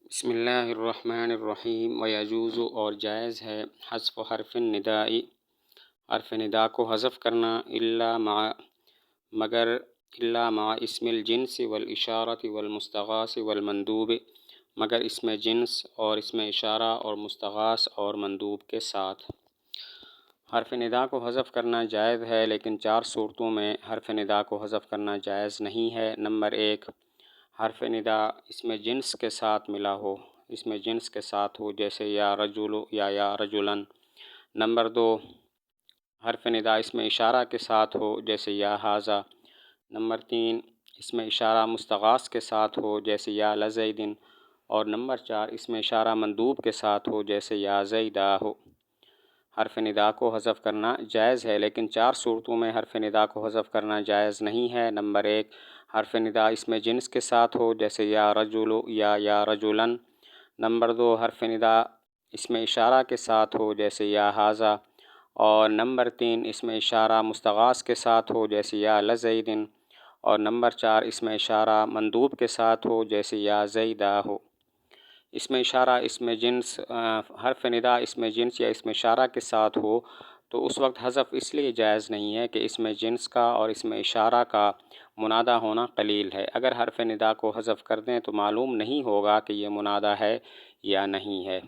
بسم اللہ الرحمن الرحیم ویجوز اور جائز ہے حذف حرف الندائی حرف ندا کو حذف کرنا الا مع اسم الجنس والاشارۃ والمستغاث والمندوب مگر اسم جنس اور اسم اشارہ اور مستغاث اور مندوب کے ساتھ۔ حرف ندا کو حذف کرنا جائز ہے، لیکن 4 صورتوں میں حرف ندا کو حذف کرنا جائز نہیں ہے۔ نمبر 1، حرف ندا اسم جنس کے ساتھ ملا ہو، اسم جنس کے ساتھ ہو، جیسے یا رجل یا رجلن۔ نمبر 2، حرف ندا اسم اشارہ کے ساتھ ہو، جیسے یا ھذا۔ نمبر 3، اسم اشارہ مستغاث کے ساتھ ہو، جیسے یا لزیدن۔ اور نمبر 4، اسم اشارہ مندوب کے ساتھ ہو، جیسے یا زیدہ ہو۔ حرف ندا کو حذف کرنا جائز ہے، لیکن 4 صورتوں میں حرف ندا کو حذف کرنا جائز نہیں ہے۔ نمبر 1، حرف ندا اسم جنس کے ساتھ ہو، جیسے یا رجل یا رجلن۔ نمبر 2، حرف ندا اسم اشارہ کے ساتھ ہو، جیسے یا ھذا۔ اور نمبر 3، اسم اشارہ مستغاث کے ساتھ ہو، جیسے یا لزیدن۔ اور نمبر 4، اسم اشارہ مندوب کے ساتھ ہو، جیسے یا زیدہ ہو۔ اسم اشارہ اسم جنس حرف ندا اسم جنس یا اسم اشارہ کے ساتھ ہو تو اس وقت حذف اس لیے جائز نہیں ہے کہ اسم جنس کا اور اسم اشارہ کا منادہ ہونا قلیل ہے۔ اگر حرف ندا کو حذف کر دیں تو معلوم نہیں ہوگا کہ یہ منادہ ہے یا نہیں ہے۔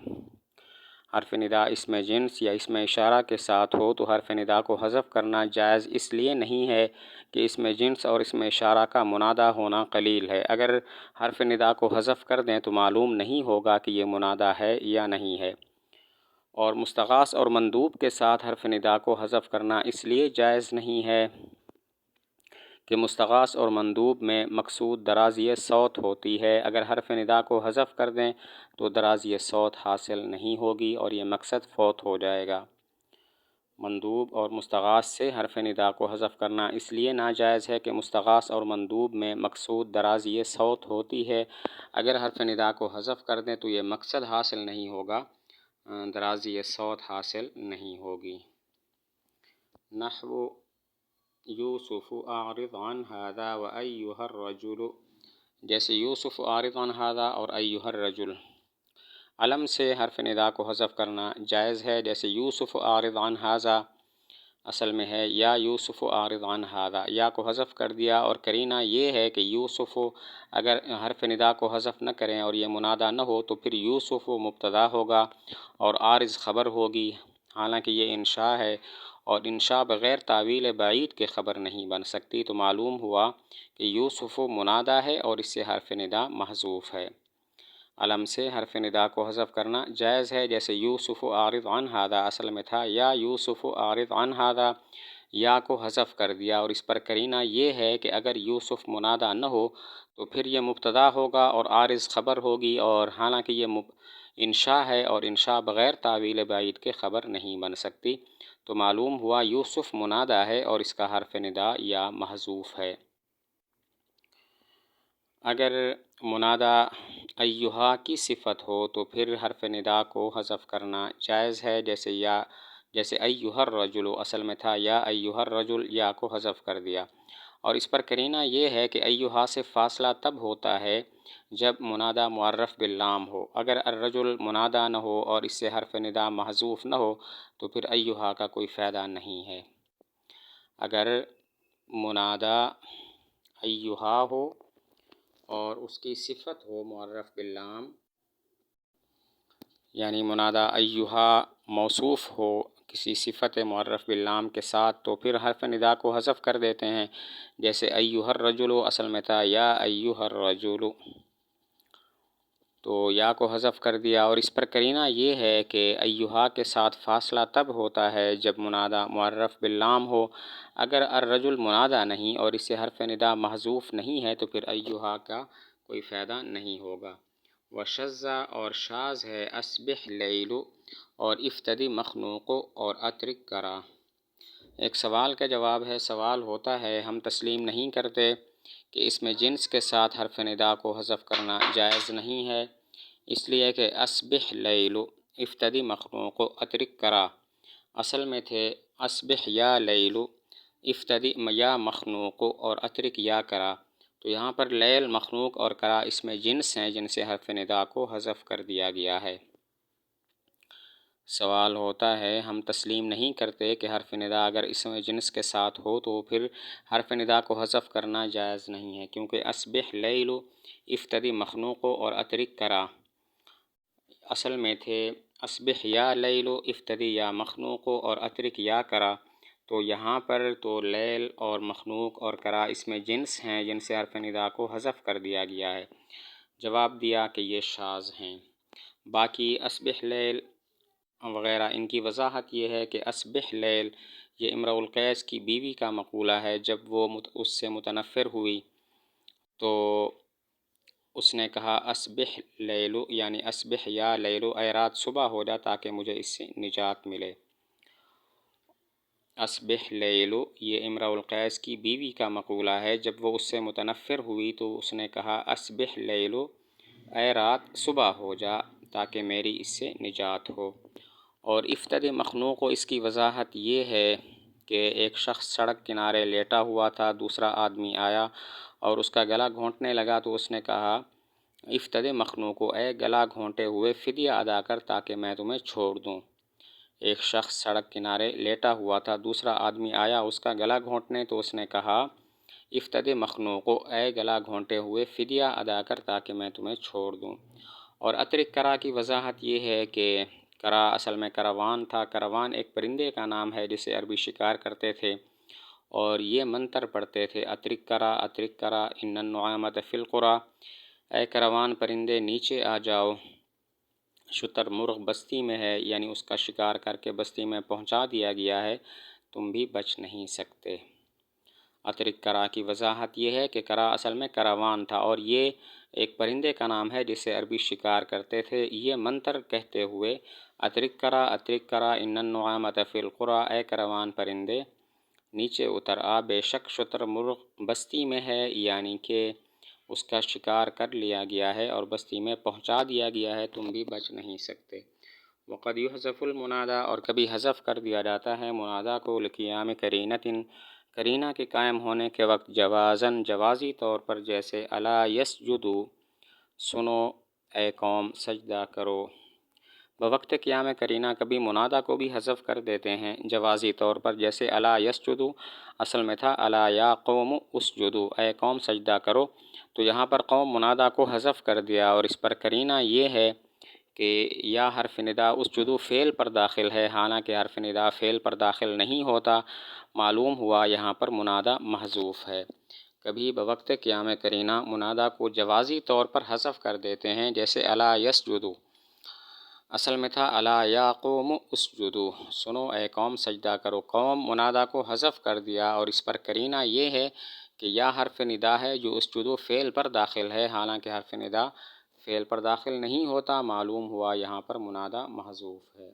حرف ندا اسم جنس یا اسم اشارہ کے ساتھ ہو تو حرف ندا کو حذف کرنا جائز اس لیے نہیں ہے کہ اسم جنس اور اسم اشارہ کا منادہ ہونا قلیل ہے۔ اگر حرف ندا کو حذف کر دیں تو معلوم نہیں ہوگا کہ یہ منادہ ہے یا نہیں ہے۔ اور مستغاث اور مندوب کے ساتھ حرف ندا کو حذف کرنا اس لیے جائز نہیں ہے کہ مستغاث اور مندوب میں مقصود درازی صوت ہوتی ہے۔ اگر حرف ندا کو حذف کر دیں تو درازی صوت حاصل نہیں ہوگی اور یہ مقصد فوت ہو جائے گا۔ مندوب اور مستغاث سے حرف ندا کو حذف کرنا اس لیے ناجائز ہے کہ مستغاث اور مندوب میں مقصود درازی صوت ہوتی ہے۔ اگر حرف ندا کو حذف کر دیں تو یہ مقصد حاصل نہیں ہوگا، درازی صوت حاصل نہیں ہوگی۔ نحو یوسف اعرض عن ھذا وایھا الرجل، جیسے یوسف اعرض عن ھذا اور ایھا الرجل۔ علم سے حرف ندا کو حذف کرنا جائز ہے، جیسے یوسف اعرض عن ھذا اصل میں ہے یا یوسف اعرض عن ھذا، یا کو حذف کر دیا اور قرینہ یہ ہے کہ یوسف اگر حرف ندا کو حذف نہ کریں اور یہ منادہ نہ ہو تو پھر یوسف مبتدا ہوگا اور عارض خبر ہوگی، حالانکہ یہ انشاء ہے اور انشاء بغیر تاویل بعید کے خبر نہیں بن سکتی، تو معلوم ہوا کہ یوسف منادہ ہے اور اس سے حرف ندا محذوف ہے۔ علم سے حرف ندا کو حذف کرنا جائز ہے، جیسے یوسف اعرض عن ھذا اصل میں تھا یا یوسف اعرض عن ھذا، یا کو حذف کر دیا اور اس پر قرینہ یہ ہے کہ اگر یوسف منادہ نہ ہو تو پھر یہ مبتدا ہوگا اور عارض خبر ہوگی، اور حالانکہ یہ انشاء ہے اور انشاء بغیر تاویل بعید کے خبر نہیں بن سکتی، تو معلوم ہوا یوسف منادہ ہے اور اس کا حرف ندا یا محذوف ہے۔ اگر منادہ ایھا کی صفت ہو تو پھر حرف ندا کو حذف کرنا جائز ہے، جیسے ایھا الرجل اصل میں تھا یا ایھا الرجل، یا کو حذف کر دیا اور اس پر قرینہ یہ ہے کہ ایھا سے فاصلہ تب ہوتا ہے جب منادہ معرف باللام ہو۔ اگر الرجل منادہ نہ ہو اور اس سے حرف ندا محذوف نہ ہو تو پھر ایھا کا کوئی فائدہ نہیں ہے۔ اگر منادہ ایھا ہو اور اس کی صفت ہو معرف باللام، یعنی منادہ ایھا موصوف ہو کسی صفت معرف باللام کے ساتھ، تو پھر حرف ندا کو حذف کر دیتے ہیں، جیسے ایھا الرجل اصل میں تھا یا ایھا الرجل، تو یا کو حذف کر دیا اور اس پر قرینہ یہ ہے کہ ایھا کے ساتھ فاصلہ تب ہوتا ہے جب منادہ معرف باللام ہو۔ اگر الرجل منادہ نہیں اور اس سے حرف ندا محذوف نہیں ہے تو پھر ایھا کا کوئی فائدہ نہیں ہوگا۔ وشذ اور شاذ ہے اصبح لیل اور افتدی مخنوق اور اترک کرا۔ ایک سوال کا جواب ہے، سوال ہوتا ہے ہم تسلیم نہیں کرتے کہ اسم جنس کے ساتھ حرف ندا کو حذف کرنا جائز نہیں ہے، اس لیے کہ اصبح لیل، افتدی مخنوق، اترک کرا اصل میں تھے اصبح یا لیل، افتدی یا مخنوق اور اترک یا کرا، تو یہاں پر لیل مخنوق اور کرا اسم جنس ہیں جن سے حرف ندا کو حذف کر دیا گیا ہے۔ سوال ہوتا ہے ہم تسلیم نہیں کرتے کہ حرف ندا اگر اسم جنس کے ساتھ ہو تو پھر حرف ندا کو حذف کرنا جائز نہیں ہے، کیونکہ اسبح لیل افتدی مخنوق اور اترک کرا اصل میں تھے اسبح یا لیل افتدی یا مخنوق اور اترک یا کرا، تو یہاں پر تو لیل اور مخنوق اور کرا اسم جنس ہیں جن سے حرف ندا کو حذف کر دیا گیا ہے۔ جواب دیا کہ یہ شاذ ہیں۔ باقی اسبح لیل وغیرہ ان کی وضاحت یہ ہے کہ اسبح لیل یہ امرؤ القیس کی بیوی کا مقولہ ہے۔ جب وہ اس سے متنفر ہوئی تو اس نے کہا اسبح لیلو، یعنی اسبح یا لیلو، اے رات صبح ہو جا تاکہ مجھے اس سے نجات ملے۔ اسبح لیلو یہ امرؤ القیس کی بیوی کا مقولہ ہے۔ جب وہ اس سے متنفر ہوئی تو اس نے کہا اسبح لیلو، اے رات صبح ہو جا تاکہ میری اس سے نجات ہو۔ اور افتد مخنوق و اس کی وضاحت یہ ہے کہ ایک شخص سڑک کنارے لیٹا ہوا تھا، دوسرا آدمی آیا اور اس کا گلا گھونٹنے لگا تو اس نے کہا افتد مخنوق و، اے گلا گھونٹے ہوئے فدیہ ادا کر تاکہ میں تمہیں چھوڑ دوں۔ ایک شخص سڑک کنارے لیٹا ہوا تھا، دوسرا آدمی آیا اس کا گلا گھونٹنے تو اس نے کہا افتد مخنوق و، اے گلا گھونٹے ہوئے فدیہ ادا کر تاکہ میں تمہیں چھوڑ دوں۔ اور اترک کرا کی وضاحت یہ ہے کہ کرا اصل میں کروان تھا۔ کروان ایک پرندے کا نام ہے جسے عربی شکار کرتے تھے اور یہ منتر پڑھتے تھے اترک کرا ان النعامۃ فی القریٰ، اے کروان پرندے نیچے آ جاؤ، شتر مرغ بستی میں ہے، یعنی اس کا شکار کر کے بستی میں پہنچا دیا گیا ہے، تم بھی بچ نہیں سکتے۔ اترک کرا کی وضاحت یہ ہے کہ کرا اصل میں کروان تھا اور یہ ایک پرندے کا نام ہے جسے عربی شکار کرتے تھے۔ یہ منتر کہتے ہوئے اترک کرا ان النعامۃ فی القریٰ، اے کروان پرندے نیچے اتر آ، بے شک شتر مرغ بستی میں ہے، یعنی کہ اس کا شکار کر لیا گیا ہے اور بستی میں پہنچا دیا گیا ہے، تم بھی بچ نہیں سکتے۔ وقد یحذف المنادی، اور کبھی حذف کر دیا جاتا ہے منادی کو لقیام قرینۃ، قرینہ کے قائم ہونے کے وقت، جوازاً جوازی طور پر، جیسے الا یسجدوا، سنو اے قوم سجدہ کرو۔ بوقت قیام قرینہ کبھی منادی کو بھی حذف کر دیتے ہیں جوازی طور پر، جیسے الا یسجدوا اصل میں تھا الا یا قوم اسجدوا، اے قوم سجدہ کرو، تو یہاں پر قوم منادی کو حذف کر دیا اور اس پر قرینہ یہ ہے کہ یا حرف ندا اسجدوا فعل پر داخل ہے، حالانکہ حرف ندا فعل پر داخل نہیں ہوتا، معلوم ہوا یہاں پر منادی محذوف ہے۔ کبھی بوقت قیام قرینہ منادی کو جوازی طور پر حذف کر دیتے ہیں، جیسے الا یسجدوا اصل میں تھا الا یا قوم اسجدوا، سنو اے قوم سجدہ کرو۔ قوم منادی کو حذف کر دیا اور اس پر قرینہ یہ ہے کہ یا حرف ندا ہے جو اسجدوا فعل پر داخل ہے، حالانکہ حرف ندا فعل پر داخل نہیں ہوتا، معلوم ہوا یہاں پر منادی محذوف ہے۔